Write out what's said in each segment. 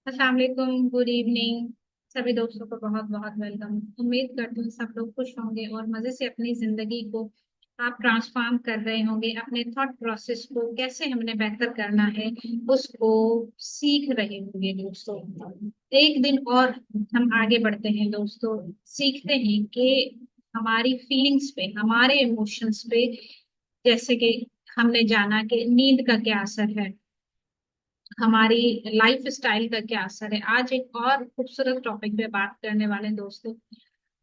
अस्सलाम वालेकुम, good evening. सभी दोस्तों को बहुत बहुत वेलकम। उम्मीद करती हूँ सब लोग खुश होंगे और मजे से अपनी जिंदगी को आप ट्रांसफॉर्म कर रहे होंगे। अपने थॉट प्रोसेस को कैसे हमने बेहतर करना है उसको सीख रहे होंगे दोस्तों। एक दिन और हम आगे बढ़ते हैं दोस्तों। सीखते हैं कि हमारी फीलिंग्स पे, हमारे इमोशंस पे, जैसे कि हमने जाना कि नींद का क्या असर है, हमारी लाइफ स्टाइल का क्या असर है। आज एक और खूबसूरत टॉपिक पे बात करने वाले हैं दोस्तों।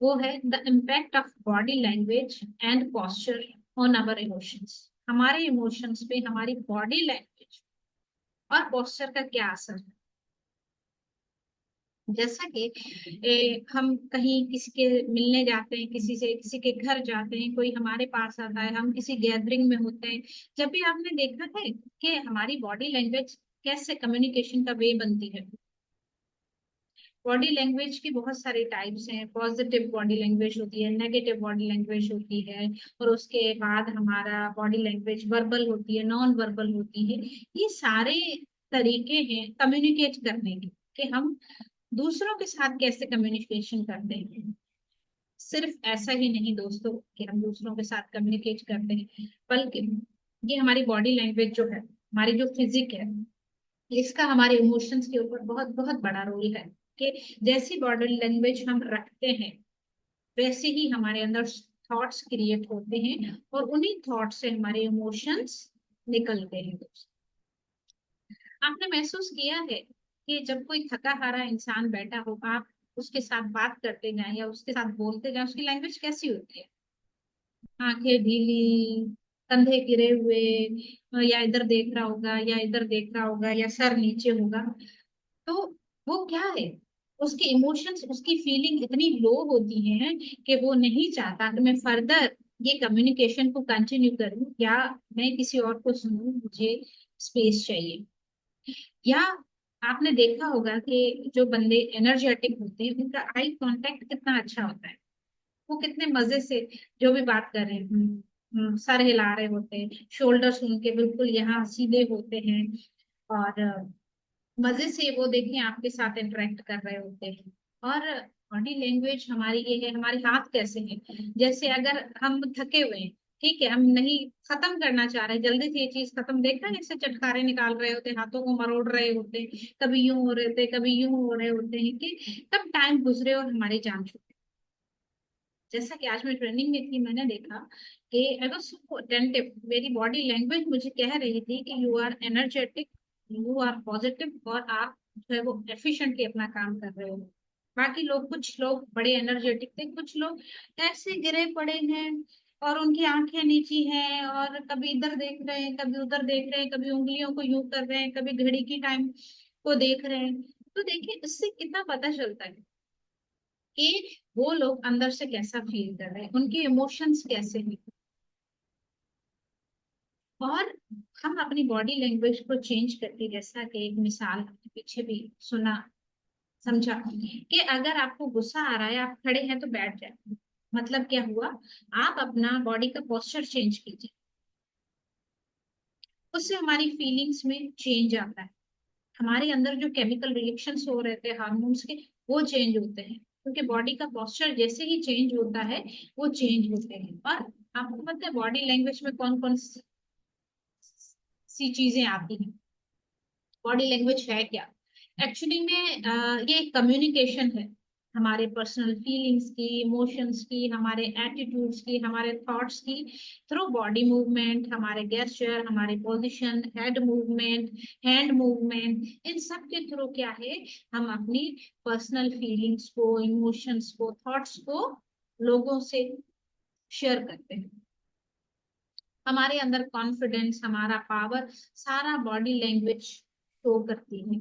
वो है the impact of body language and posture on our emotions. हमारे इमोशंस पे हमारी बॉडी लैंग्वेज और पोस्चर का क्या असर है। जैसा कि हम कहीं किसी के मिलने जाते हैं, किसी से किसी के घर जाते हैं, कोई हमारे पास आता है, हम किसी गैदरिंग में होते हैं। जब भी आपने देखा है कि हमारी बॉडी लैंग्वेज कैसे कम्युनिकेशन का वे बनती है। बॉडी लैंग्वेज की बहुत सारे टाइप्स हैं। पॉजिटिव बॉडी लैंग्वेज होती है, नेगेटिव बॉडी लैंग्वेज होती है, और उसके बाद हमारा बॉडी लैंग्वेज वर्बल होती है, नॉन वर्बल होती है। ये सारे तरीके हैं कम्युनिकेट करने के, कि हम दूसरों के साथ कैसे कम्युनिकेशन करते हैं। सिर्फ ऐसा ही नहीं दोस्तों कि हम दूसरों के साथ कम्युनिकेट करते हैं, बल्कि ये हमारी बॉडी लैंग्वेज जो है, हमारी जो फिजिक है, इसका हमारे इमोशंस के ऊपर बहुत बहुत बड़ा रोल है। कि जैसी बॉडी लैंग्वेज हम रखते हैं, वैसे ही हमारे अंदर थॉट्स क्रिएट होते हैं, और उन्हीं थॉट्स से हमारे इमोशंस निकलते हैं दोस्तों। आपने महसूस किया है कि जब कोई थका हारा इंसान बैठा हो, आप उसके साथ बात करते जाएं या उसके साथ बोलते जाएं, उसकी लैंग्वेज कैसी होती है? आंखें ढीली, कंधे गिरे हुए, या इधर देख रहा होगा या इधर देख रहा होगा, या सर नीचे होगा। तो वो क्या है, उसके इमोशंस, उसकी फीलिंग इतनी लो होती हैं कि वो नहीं चाहता कि मैं फर्दर ये कम्युनिकेशन को कंटिन्यू करूं, या मैं किसी और को सुनूं, मुझे स्पेस चाहिए। या आपने देखा होगा कि जो बंदे एनर्जेटिक होते हैं उनका आई कांटेक्ट कितना अच्छा होता है। वो कितने मजे से जो भी बात कर रहे हैं, सर हिला रहे होते हैं, शोल्डर्स उनके बिल्कुल यहाँ सीधे होते हैं, और मजे से वो देखिए आपके साथ इंटरेक्ट कर रहे होते हैं। और बॉडी लैंग्वेज हमारी ये है, हमारे हाथ कैसे हैं। जैसे अगर हम थके हुए हैं, ठीक है, हम नहीं खत्म करना चाह रहे, जल्दी से ये चीज खत्म, देखा है, ऐसे चटखारे निकाल रहे होते हैं, हाथों को मरोड़ रहे होते हैं, कभी यूं हो रहे थे, कभी यूं हो रहे होते हैं, कि कब टाइम गुजरे और हमारी जान छूटे। जैसा कि आज मैं ट्रेनिंग में थी, मैंने देखा कि आई वाज सो अटेंटिव, मेरी बॉडी लैंग्वेज मुझे कह रही थी कि you are energetic, you are positive, और आप जो है वो एफिशिएंटली अपना काम कर रहे हो। बाकी लोग, कुछ लोग बड़े एनर्जेटिक थे, कुछ लोग ऐसे गिरे पड़े हैं, और उनकी आंखें नीची हैं, और कभी इधर देख रहे हैं, कभी उधर देख रहे हैं, कभी उंगलियों को यूं कर रहे हैं, कभी घड़ी की टाइम को देख रहे हैं। तो देखिए, इससे कितना पता चलता है कि वो लोग अंदर से कैसा फील कर रहे हैं, उनके इमोशंस कैसे हैं। और हम अपनी बॉडी लैंग्वेज को चेंज करके, जैसा कि एक मिसाल हमने पीछे भी सुना, समझा, कि अगर आपको गुस्सा आ रहा है, आप खड़े हैं तो बैठ जाए, मतलब क्या हुआ, आप अपना बॉडी का पोस्चर चेंज कीजिए। उससे हमारी फीलिंग्स में चेंज आता है। हमारे अंदर जो केमिकल रिएक्शंस हो रहे थे हार्मोन्स के, वो चेंज होते हैं, क्योंकि बॉडी का पोस्चर जैसे ही चेंज होता है, वो चेंज होते हैं। और आपको पता है बॉडी लैंग्वेज में कौन कौन सी चीजें आती हैं। बॉडी लैंग्वेज है क्या? एक्चुअली में ये कम्युनिकेशन है, हमारे पर्सनल फीलिंग्स की, इमोशंस की, हमारे एटीट्यूड्स की, हमारे थॉट्स की, थ्रू बॉडी मूवमेंट, हमारे गेस्चर, हमारे position, head movement, hand movement, इन सब के थ्रू क्या है, हम अपनी पर्सनल फीलिंग्स को, इमोशंस को, थॉट्स को लोगों से शेयर करते हैं। हमारे अंदर कॉन्फिडेंस, हमारा पावर, सारा बॉडी लैंग्वेज शो करती है।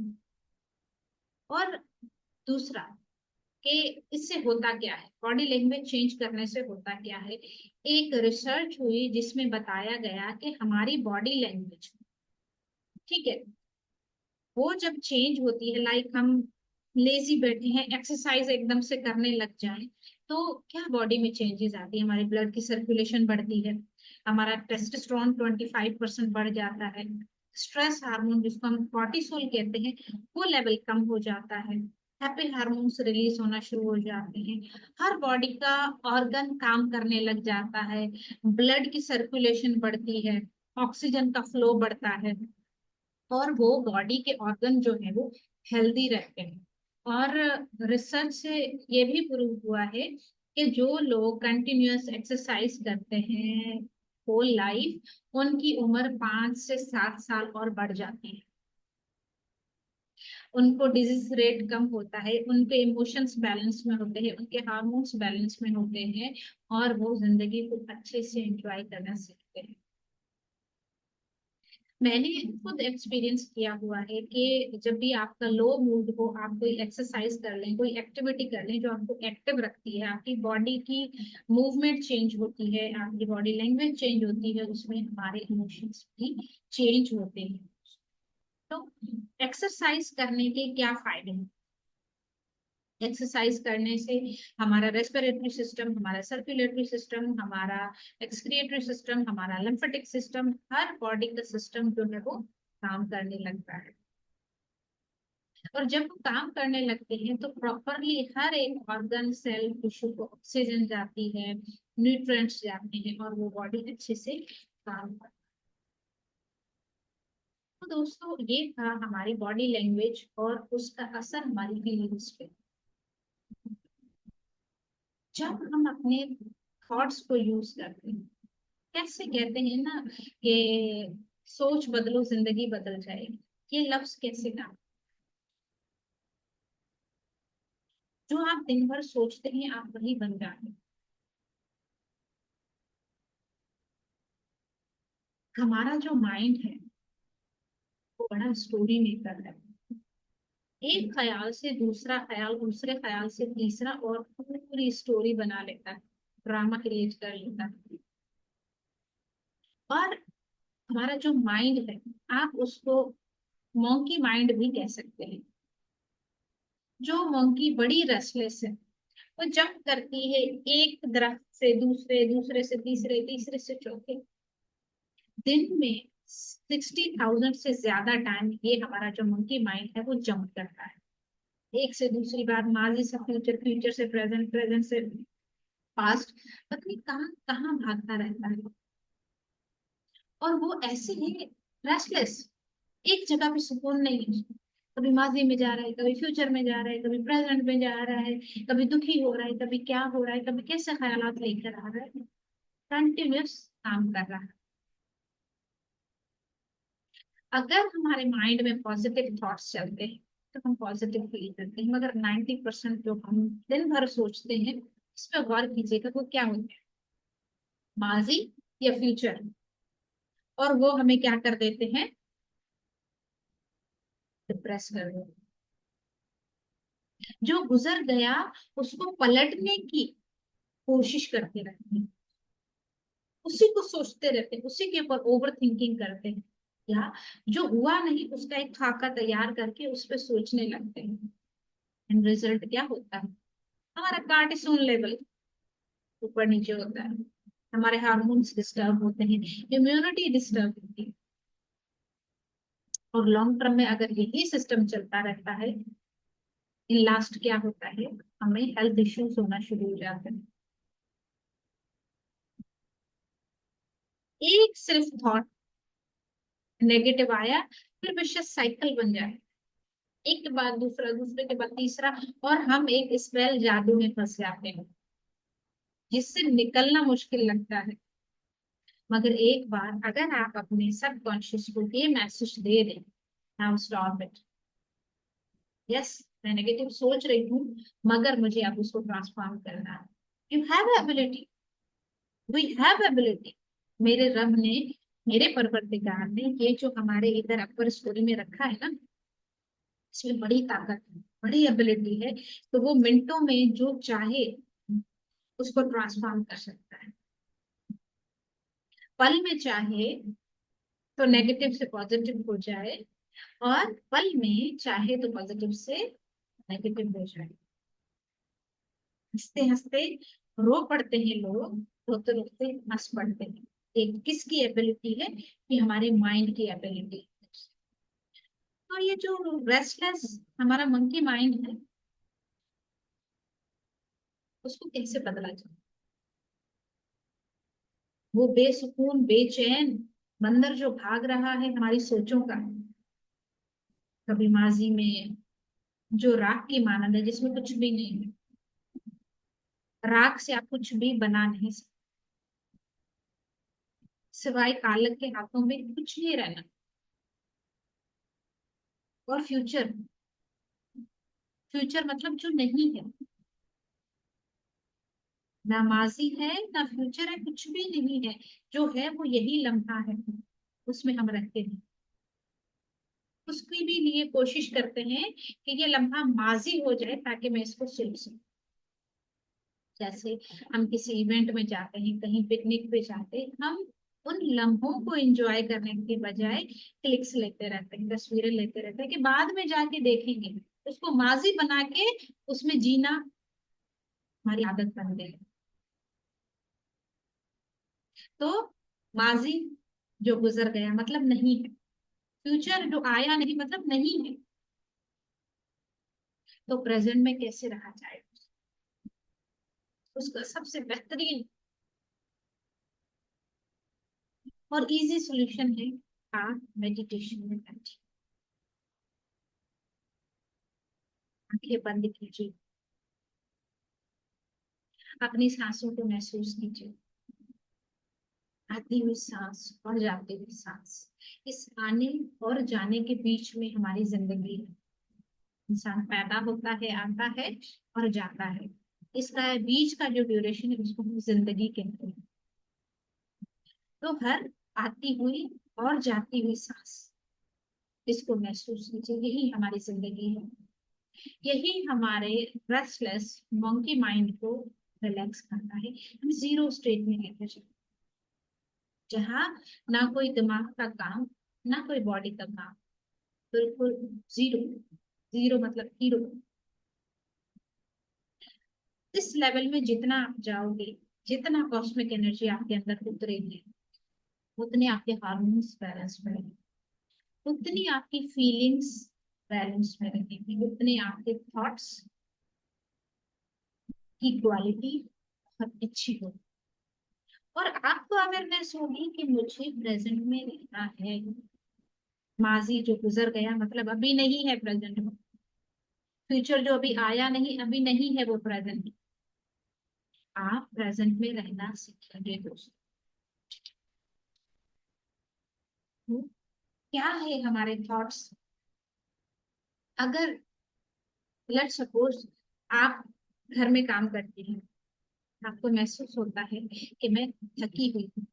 और दूसरा, कि इससे होता क्या है, बॉडी लैंग्वेज चेंज करने से होता क्या है। एक रिसर्च हुई जिसमें बताया गया कि हमारी बॉडी लैंग्वेज, ठीक है, वो जब चेंज होती है, लाइक हम लेजी बैठे हैं, एक्सरसाइज एकदम से करने लग जाएं, तो क्या बॉडी में चेंजेस आती है, हमारे ब्लड की सर्कुलेशन बढ़ती है, हमारा टेस्टोस्टेरोन 25% बढ़ जाता है, स्ट्रेस हार्मोन जिसको हम कॉर्टिसोल कहते हैं वो लेवल कम हो जाता है, हैप्पी हार्मोन्स रिलीज होना शुरू हो जाते हैं, हर बॉडी का ऑर्गन काम करने लग जाता है, ब्लड की सर्कुलेशन बढ़ती है, ऑक्सीजन का फ्लो बढ़ता है, और वो बॉडी के ऑर्गन जो है वो हेल्दी रहते हैं। और रिसर्च से ये भी प्रूव हुआ है कि जो लोग कंटिन्यूअस एक्सरसाइज करते हैं होल लाइफ, उनकी उम्र 5 से 7 साल और बढ़ जाती है, उनको डिजीज रेट कम होता है, उनके इमोशंस बैलेंस में होते हैं, उनके हार्मोन्स बैलेंस में होते हैं, और वो जिंदगी को अच्छे से एंजॉय करना सीखते हैं। मैंने खुद एक्सपीरियंस किया हुआ है कि जब भी आपका लो मूड हो, आप कोई एक्सरसाइज कर लें, कोई एक्टिविटी कर लें जो आपको एक्टिव रखती है, आपकी बॉडी की मूवमेंट चेंज होती है, आपकी बॉडी लैंग्वेज चेंज होती है, उसमें हमारे इमोशंस भी चेंज होते हैं। तो एक्सरसाइज करने के क्या फायदे हैं? एक्सरसाइज करने से हमारा रेस्पिरेटरी सिस्टम, हमारा सर्कुलेटरी सिस्टम, हमारा एक्सक्रिएटरी सिस्टम, हमारा लिम्फेटिक सिस्टम, हर बॉडी का सिस्टम जो है वो काम करने लगता है। और जब वो काम करने लगते हैं तो प्रॉपरली हर एक ऑर्गन सेल टिश्यू को ऑक्सीजन जाती है, न्यूट्रिएंट्स जाते हैं, और वो बॉडी अच्छे से काम करती है। तो दोस्तों ये था हमारी बॉडी लैंग्वेज और उसका असर हमारी फीलिंग्स पे। जब हम अपने थॉट्स को यूज करते हैं, कैसे कहते हैं ना कि सोच बदलो जिंदगी बदल जाएगी, ये लफ्ज कैसे काम, जो आप दिन भर सोचते हैं आप वही बन जाते हैं। हमारा जो माइंड है वो बड़ा स्टोरी मेकर है, एक ख्याल से दूसरा ख्याल, दूसरे ख्याल से तीसरा, और पूरी स्टोरी बना लेता है, ड्रामा क्रिएट कर लेता है। और हमारा जो माइंड है, आप उसको मॉन्की माइंड भी कह सकते हैं। जो मंकी बड़ी रेस्टलेस है, वो जंप करती है एक दरख्त से दूसरे, दूसरे से तीसरे, तीसरे से चौथे। दिन में 60,000 से ज्यादा टाइम ये हमारा जो मंकी माइंड है वो जंप करता है, एक से दूसरी बात, माजी से फ्यूचर, फ्यूचर से प्रेजेंट, प्रेजेंट से पास्ट, पता नहीं कहाँ कहाँ भागता रहता है। और वो ऐसे ही रेस्टलेस, एक जगह पे सुकून नहीं है, कभी माजी में जा रहा है, कभी फ्यूचर में जा रहा है, कभी प्रेजेंट में जा रहा है, कभी दुखी हो रहा है, कभी क्या हो रहा है, कभी कैसे ख्यालात लेकर आ रहा है, कंटिन्यूस काम कर रहा है। अगर हमारे माइंड में पॉजिटिव थॉट्स चलते हैं तो हम पॉजिटिव फील करते हैं, मगर 90% जो हम दिन भर सोचते हैं उस पर गौर कीजिएगा वो क्या होता है, माजी या फ्यूचर, और वो हमें क्या कर देते हैं, डिप्रेस कर देते हैं। जो गुजर गया उसको पलटने की कोशिश करते रहते हैं, उसी को सोचते रहते हैं, उसी के ऊपर ओवर थिंकिंग करते हैं, या जो हुआ नहीं उसका एक खाका तैयार करके उस पर सोचने लगते हैं। एंड रिजल्ट क्या होता है, हमारा कार्टिसोन लेवल ऊपर नीचे होता है, हमारे हार्मोन्स डिस्टर्ब होते हैं, इम्यूनिटी डिस्टर्ब होती है, और लॉन्ग टर्म में अगर यही सिस्टम चलता रहता है, इन लास्ट क्या होता है, हमें हेल्थ इश्यूज होना शुरू हो जाते हैं। एक सिर्फ थॉट नेगेटिव आया, फिर विशेष साइकिल बन जाए, एक के बाद दूसरा, दूसरे के बाद तीसरा, और हम एक स्पेल जादू में फंस जाते हैं जिससे निकलना मुश्किल लगता है। मगर एक बार अगर आप अपने सबकॉन्शियस को ये मैसेज दे दें, नाउ स्टॉप इट, यस मैं नेगेटिव सोच रही हूँ मगर मुझे अब उसको ट्रांसफॉर्म करना है, you have ability, we have ability. मेरे रब ने, मेरे परवरदिगार ने ये जो हमारे इधर अपर स्टोरी में रखा है ना, इसमें बड़ी ताकत है, बड़ी एबिलिटी है। तो वो मिनटों में जो चाहे उसको ट्रांसफॉर्म कर सकता है, पल में चाहे तो नेगेटिव से पॉजिटिव हो जाए, और पल में चाहे तो पॉजिटिव से नेगेटिव हो जाए। हंसते हंसते रो पड़ते हैं लोग, रोते रोते हंस पड़ते हैं। एक किसकी एबिलिटी है, कि हमारे माइंड की एबिलिटी, तो ये जो रेस्टलेस हमारा मंकी माइंड है, उसको कैसे बदला जाए? वो बेसुकून बेचैन बंदर जो भाग रहा है हमारी सोचों का, कभी माजी में, जो राख की मानंद है, जिसमें कुछ भी नहीं है। राख से आप कुछ भी बना नहीं सकते, सिवाय कालक के हाथों में कुछ नहीं रहना। और फ्यूचर, फ्यूचर मतलब जो नहीं है, ना माजी है ना फ्यूचर है, कुछ भी नहीं है। जो है वो यही लम्हा है, उसमें हम रहते हैं। उसके भी लिए कोशिश करते हैं कि ये लम्हा माजी हो जाए ताकि मैं इसको सुन सकूं। जैसे हम किसी इवेंट में जाते हैं, कहीं पिकनिक पे जाते हैं, हम उन लम्हों को एंजॉय करने के बजाय क्लिक्स लेते रहते हैं, तस्वीरें लेते रहते हैं कि बाद में जाके देखेंगे। उसको माजी बना के उसमें जीना हमारी आदत बन गई। तो माजी जो गुजर गया मतलब नहीं है, फ्यूचर जो आया नहीं मतलब नहीं है। तो प्रेजेंट में कैसे रहा जाए? उसका सबसे बेहतरीन और इजी सॉल्यूशन है आप मेडिटेशन में बैठिए, आंखें बंद कीजिए, अपनी सांसों को महसूस कीजिए। आती हुई सांस और जाती हुई सांस, इस आने और जाने के बीच में हमारी जिंदगी है। इंसान पैदा होता है, आता है और जाता है। इसका बीच का जो ड्यूरेशन है उसको हम जिंदगी कहते हैं। तो हर आती हुई और जाती हुई सांस, इसको महसूस कीजिए, यही हमारी जिंदगी है। यही हमारे रेस्टलेस मंकी माइंड को रिलैक्स करता है। हम जीरो स्टेट में लेकर चलते, जहाँ ना कोई दिमाग का काम, ना कोई बॉडी का काम, बिल्कुल जीरो। जीरो मतलब हीरो। इस लेवल में जितना आप जाओगे, जितना कॉस्मिक एनर्जी आपके अंदर उतरेगी, उतने आपके हार्मोन्स बैलेंस में रहेंगे, उतनी आपकी फीलिंग्स बैलेंस में रहेंगी, उतने आपके थॉट्स की क्वालिटी बहुत अच्छी होगी। और आपको अवेयरनेस होगी कि मुझे प्रेजेंट में रहना है। माजी जो गुजर गया मतलब अभी नहीं है प्रेजेंट में। फ्यूचर जो अभी आया नहीं, अभी नहीं है वो प्रेजेंट। आप प्रेजेंट में रहना सीखेंगे दोस्तों। क्या है हमारे थॉट्स? अगर लेट सपोज आप घर में काम करती हैं, आपको महसूस होता है कि मैं थकी हुई हूँ।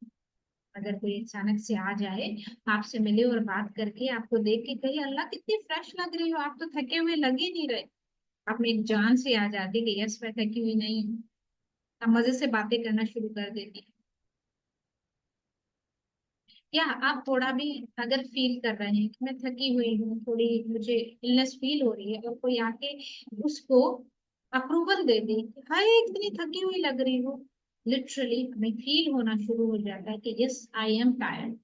अगर कोई अचानक से आ जाए, आपसे मिले और बात करके आपको देख के कहे अल्लाह कितनी फ्रेश लग रही हो, आप तो थके हुए लग ही नहीं रहे, आप में एक जान से आ जाती कि यस मैं थकी हुई नहीं हूँ। आप मजे से बातें करना शुरू कर देती। या आप थोड़ा भी अगर फील कर रहे हैं कि मैं थकी हुई हूँ, थोड़ी मुझे इलनेस फील हो रही है, और कोई आके उसको अप्रूवल दे दे कि हाय इतनी थकी हुई लग रही हो, लिटरली हमें फील होना शुरू हो जाता है कि यस आई एम टायर्ड।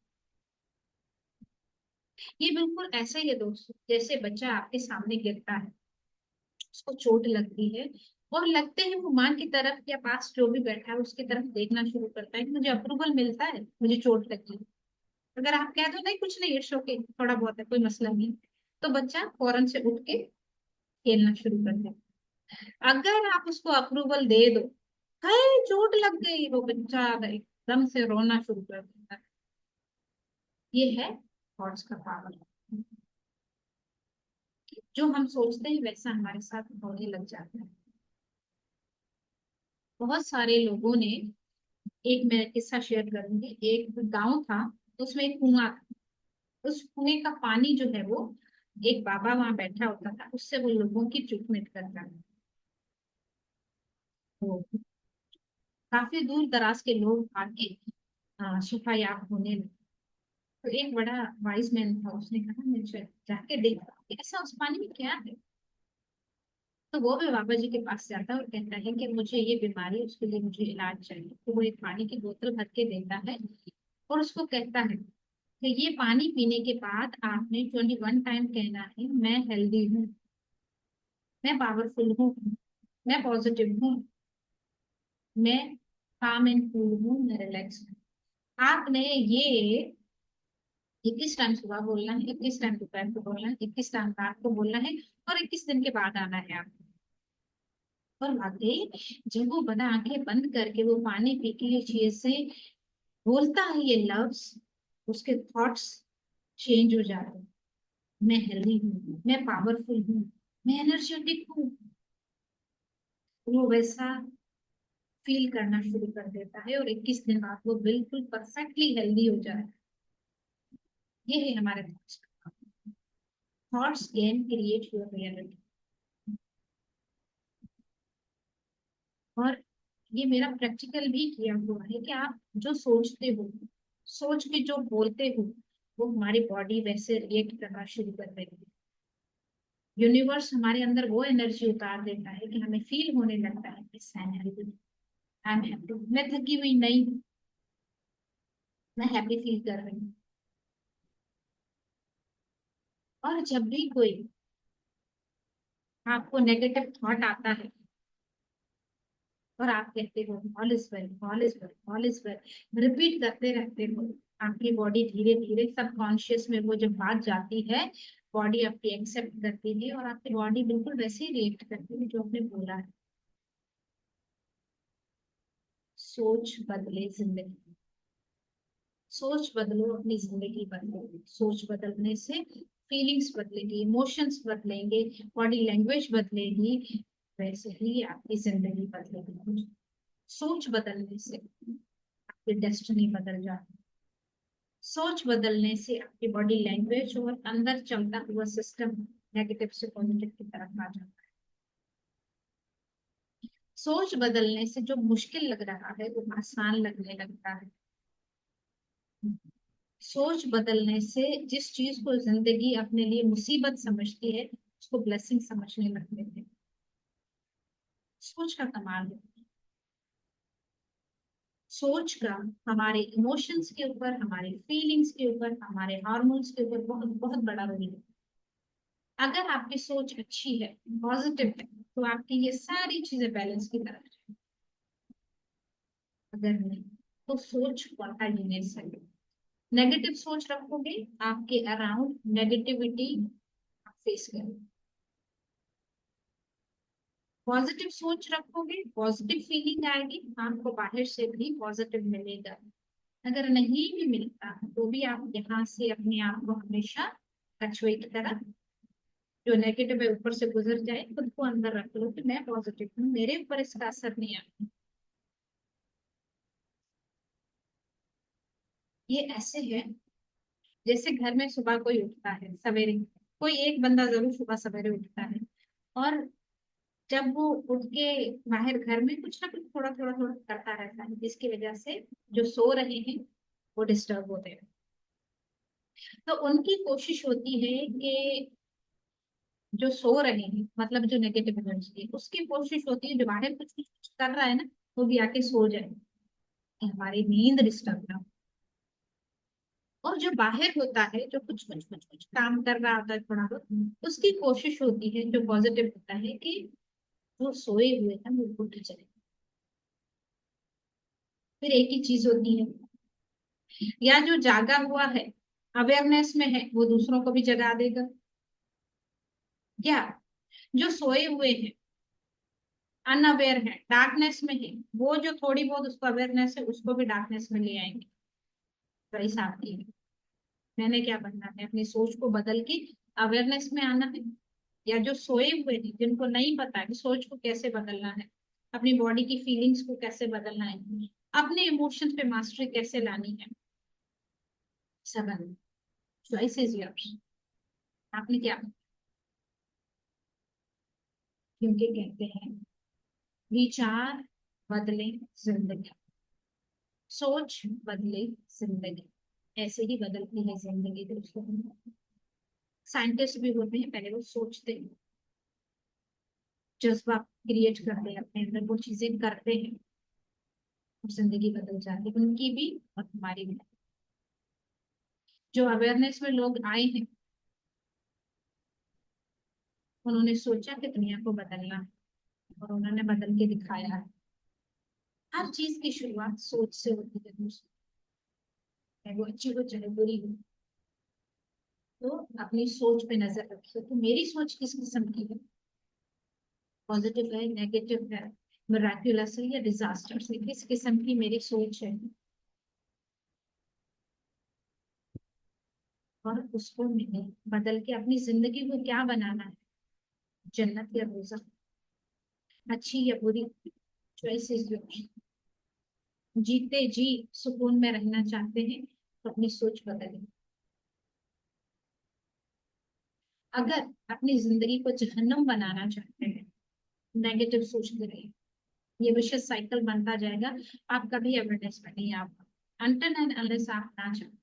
ये बिल्कुल ऐसा ही है दोस्तों, जैसे बच्चा आपके सामने गिरता है, उसको चोट लगती है, और लगते ही वो माँ की तरफ या पास जो भी बैठा है उसकी तरफ देखना शुरू करता है कि मुझे अप्रूवल मिलता है, मुझे चोट लगी। अगर आप कह दो नहीं कुछ नहीं, इट्स ओके, थोड़ा बहुत है, कोई मसला नहीं, तो बच्चा फौरन से उठ के खेलना शुरू कर देता है। अगर आप उसको अप्रूवल दे दो, हाय चोट लग गई, वो बच्चा एकदम से रोना शुरू कर देता है। ये है थॉट्स का पावर। जो हम सोचते हैं वैसा हमारे साथ होने लग जाता है। बहुत सारे लोगों ने, एक मैं किस्सा शेयर करूंगी। एक गांव था, उसमें एक कुआं था। उस कुएं का पानी जो है वो, एक बाबा वहां बैठा होता था, उससे वो लोगों की ट्रीटमेंट करता था। तो काफी दूर दराज के लोग आके शिफायाब होने लगे। तो एक बड़ा वाइज मैन था, उसने कहा मैं जाके देखता हूँ कि ऐसा उस पानी में क्या है। तो वो भी बाबा जी के पास जाता है और कहता है कि मुझे ये बीमारी है, उसके लिए मुझे इलाज चाहिए। तो वो एक पानी की बोतल भर के देता है और उसको कहता है तो ये पानी पीने के बाद आपने 21 टाइम कहना है, मैं हेल्दी हूँ, मैं पावरफुल हूँ, मैं पॉजिटिव हूँ, मैं काम एंड कूल हूँ, मैं रिलैक्स हूँ। आपने ये 21 टाइम सुबह बोलना है, 21 टाइम दोपहर को बोलना है, 21 टाइम रात को बोलना है, और 21 दिन के बाद आना है आपको। और वाकई जब वो बंदा आंखें बंद करके वो पानी पी के ये चीज से बोलता है ये लफ्ज, उसके थॉट्स चेंज हो जाते हैं। मैं हेल्दी हूँ, मैं पावरफुल हूँ, मैं एनर्जेटिक हूँ। वो वैसा फील करना शुरू कर देता है, और 21 दिन बाद वो बिल्कुल परफेक्टली हेल्दी हो जाए। ये है हमारे thoughts. Thoughts can create your reality. और ये मेरा प्रैक्टिकल भी किया हुआ है कि आप जो सोचते हो, सोच के जो बोलते हो, वो हमारी बॉडी वैसे रिएक्ट करना शुरू कर देती है। यूनिवर्स हमारे अंदर वो एनर्जी उतार देता है कि हमें फील होने लगता है कि आई एम हैप्पी, मैं थकी हुई नहीं हूँ, मैं हैप्पी फील कर रही हूँ। और जब भी कोई आपको नेगेटिव थॉट आता है और आप कहते हो all is well, all is well, all is well, repeat करते रहते हो, आपकी बॉडी धीरे धीरे सबकॉन्शियस में वो जब बात जाती है, बॉडी आपकी एक्सेप्ट करती है, और आपकी बॉडी बिल्कुल वैसे ही रिएक्ट करती है जो आपने बोला है। सोच बदले जिंदगी। सोच बदलो, अपनी जिंदगी बदलो। सोच बदलने से फीलिंग्स बदलेगी, इमोशंस बदलेंगे, बॉडी लैंग्वेज बदलेगी, वैसे ही आपकी जिंदगी बदलेगी। सोच बदलने से आपकी डेस्टिनी बदल जाती है। सोच बदलने से आपकी बॉडी लैंग्वेज और अंदर चलता हुआ सिस्टम नेगेटिव से पॉजिटिव की तरफ आ जाता है। सोच बदलने से जो मुश्किल लग रहा है वो आसान लगने लगता है। सोच बदलने से जिस चीज को जिंदगी अपने लिए मुसीबत समझती है, उसको ब्लेसिंग समझने लगते हैं। सोच का कमाल है। सोच का हमारे इमोशंस के ऊपर, हमारे फीलिंग्स के ऊपर, हमारे हार्मोन्स के ऊपर बहुत बहुत बड़ा रोल है। अगर आपकी सोच अच्छी है, पॉजिटिव है, तो आपकी ये सारी चीजें बैलेंस की तरफ है। अगर नहीं, तो सोच कॉन्टामिनेट है। नेगेटिव सोच रखोगे, आपके अराउंड नेगेटिविटी फेस करोगे। पॉजिटिव सोच रखोगे, पॉजिटिव फीलिंग आएगी, आपको बाहर से भी पॉजिटिव मिलेगा। अगर नहीं भी मिलता तो भी आप यहाँ से अपने आप को हमेशा कछुए की तरह, जो नेगेटिव है ऊपर से गुजर जाए, खुद को अंदर रख लो कि मैं पॉजिटिव हूँ, मेरे ऊपर इसका असर नहीं आता। ये ऐसे है जैसे घर में सुबह कोई उठता है सवेरे, कोई एक बंदा जरूर सुबह सवेरे उठता है, और जब वो उठ के बाहर घर में कुछ ना कुछ थोड़ा थोड़ा थोड़ा करता रहता है, जिसकी वजह से जो सो रहे हैं वो डिस्टर्ब होते हैं। तो उनकी कोशिश होती है कि जो सो रहे हैं, मतलब जो नेगेटिव एनर्जी है, उसकी कोशिश होती है जो बाहर कुछ कुछ कर रहा है ना, वो भी आके सो जाए, कि हमारी नींद डिस्टर्ब ना हो। और जो बाहर होता है, जो कुछ काम कर रहा होता है थोड़ा बहुत, उसकी कोशिश होती है, जो पॉजिटिव होता है, कि वो सोए हुए हैं वो उठ जाए। फिर एक ही चीज होती है, या जो जागा हुआ है, अवेयरनेस में है, वो दूसरों को भी जगा देगा, या जो सोए हुए हैं, अनअवेयर है, डार्कनेस में है, वो जो थोड़ी बहुत उसको अवेयरनेस है, उसको भी डार्कनेस में ले आएंगे। वही साथी है। मैंने क्या बनना है, अपनी सोच को बदल के अवेयरनेस में आना है। या जो सोए हुए हैं, जिनको नहीं पता कि सोच को कैसे बदलना है, अपनी बॉडी की फीलिंग्स को कैसे बदलना है, अपने इमोशंस पे मास्टरी कैसे लानी है, सब चॉइस इज योर्स। आपने क्या, क्योंकि कहते हैं विचार बदले जिंदगी, सोच बदले जिंदगी, ऐसे ही बदलती है जिंदगी दोस्तों। साइंटिस्ट भी होते हैं, पहले वो सोचते हैं, जज्बा क्रिएट करते हैं अपने अंदर, वो चीजें करते हैं, और जिंदगी बदल जाती है उनकी भी और हमारी भी। जो अवेयरनेस में लोग आए हैं, उन्होंने सोचा कि दुनिया को बदलना है, और उन्होंने बदल के दिखाया है। हर चीज की शुरुआत सोच से होती है दोस्तों, चाहे वो अच्छी हो चाहे बुरी हो। तो अपनी सोच पे नजर रखिए। तो मेरी सोच किस किस्म की है? पॉजिटिव है, नेगेटिव है, मिराक्युलस है या डिजास्टर है? किस किस्म की मेरी सोच है? और उसको मैंने बदल के अपनी जिंदगी को क्या बनाना है? जन्नत या दोज़ख, अच्छी या बुरी? चॉइसेस जो है। जीते जी सुकून में रहना चाहते हैं तो अपनी सोच बदलें। अगर अपनी जिंदगी को जहन्नम बनाना चाहते हैं, नेगेटिव सोचते रहिए, ये विशेष साइकिल बनता जाएगा। आप कभी अवेयरनेस में नहीं आ पाओगे अनटिल एंड अनलेस आप ना चाहें।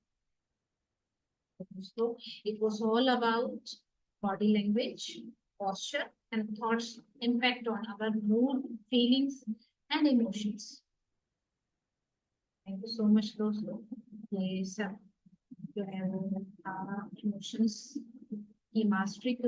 So it was all about body language, posture, and thoughts impact on our mood, feelings, and emotions. Thank you so much, दोस्तों। ये सब जो है वो इमोशंस की मास्टरी